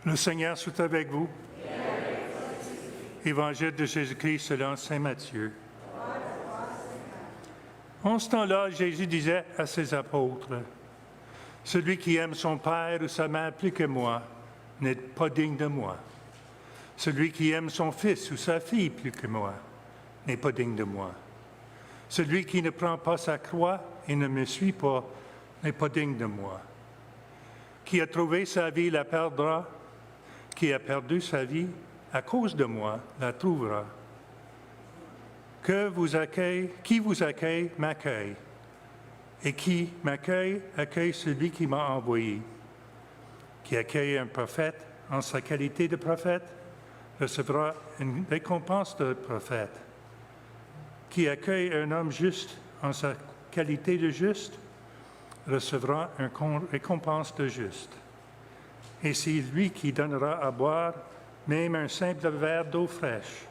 Le Seigneur soit avec vous. Évangile de Jésus-Christ selon saint Matthieu. En ce temps-là, Jésus disait à ses apôtres, « Celui qui aime son père ou sa mère plus que moi n'est pas digne de moi. Celui qui aime son fils ou sa fille plus que moi n'est pas digne de moi. Celui qui ne prend pas sa croix et ne me suit pas n'est pas digne de moi. Qui a trouvé sa vie la perdra. Qui a perdu sa vie à cause de moi la trouvera. Qui vous accueille m'accueille, et qui m'accueille accueille celui qui m'a envoyé. Qui accueille un prophète en sa qualité de prophète recevra une récompense de prophète. Qui accueille un homme juste en sa qualité de juste recevra une récompense de juste. Et c'est lui qui donnera à boire même un simple verre d'eau fraîche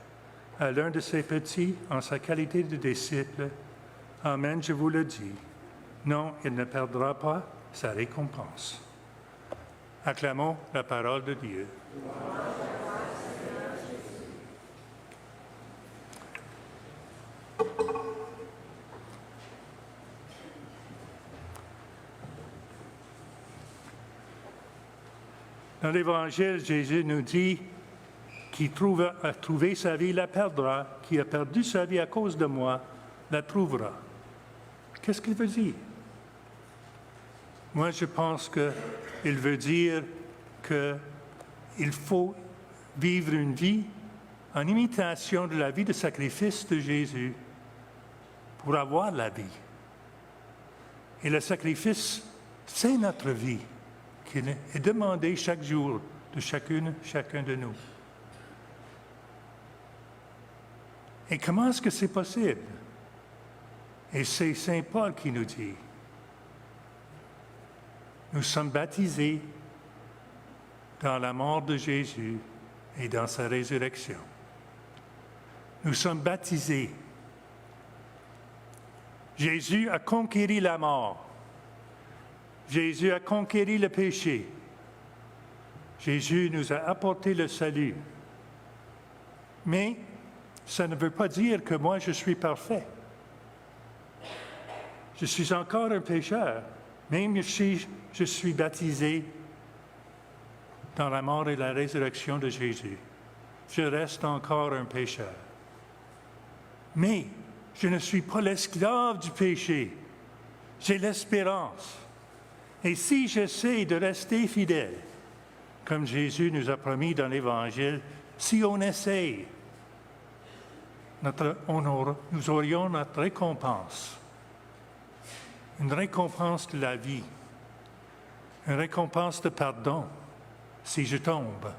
à l'un de ses petits en sa qualité de disciple. Amen, je vous le dis. Non, il ne perdra pas sa récompense. Acclamons la parole de Dieu. Dans l'Évangile, Jésus nous dit qui a trouvé sa vie la perdra, qui a perdu sa vie à cause de moi la trouvera. Qu'est-ce qu'il veut dire? Moi, je pense qu'il veut dire qu'il faut vivre une vie en imitation de la vie de sacrifice de Jésus pour avoir la vie. Et le sacrifice, c'est notre vie, qui est demandé chaque jour de chacun de nous. Et comment est-ce que c'est possible? Et c'est Saint Paul qui nous dit, nous sommes baptisés dans la mort de Jésus et dans sa résurrection. Nous sommes baptisés. Jésus a conquéri la mort. Jésus a conquéri le péché. Jésus nous a apporté le salut. Mais ça ne veut pas dire que moi je suis parfait. Je suis encore un pécheur, même si je suis baptisé dans la mort et la résurrection de Jésus. Je reste encore un pécheur. Mais je ne suis pas l'esclave du péché. J'ai l'espérance. Et si j'essaie de rester fidèle, comme Jésus nous a promis dans l'Évangile, si on essaye, nous aurions notre récompense. Une récompense de la vie. Une récompense de pardon, si je tombe.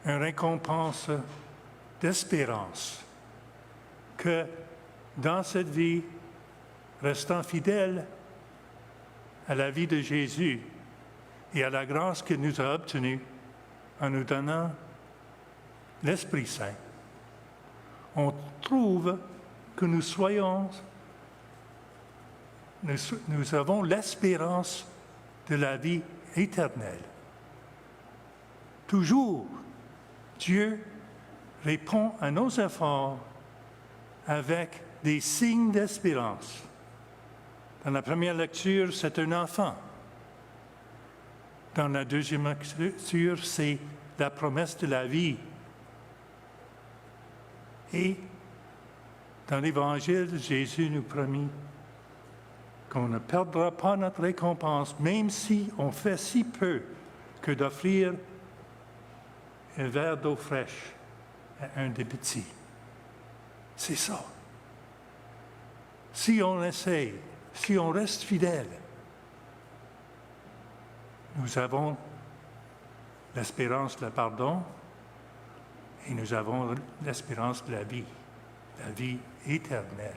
Une récompense d'espérance. Que dans cette vie, restant fidèle à la vie de Jésus et à la grâce qu'il nous a obtenue en nous donnant l'Esprit Saint, on trouve que nous avons l'espérance de la vie éternelle. Toujours, Dieu répond à nos efforts avec des signes d'espérance. Dans la première lecture, c'est un enfant. Dans la deuxième lecture, c'est la promesse de la vie. Et dans l'Évangile, Jésus nous promet qu'on ne perdra pas notre récompense, même si on fait si peu que d'offrir un verre d'eau fraîche à un des petits. C'est ça. Si on essaye, si on reste fidèle, nous avons l'espérance de la pardon et nous avons l'espérance de la vie éternelle.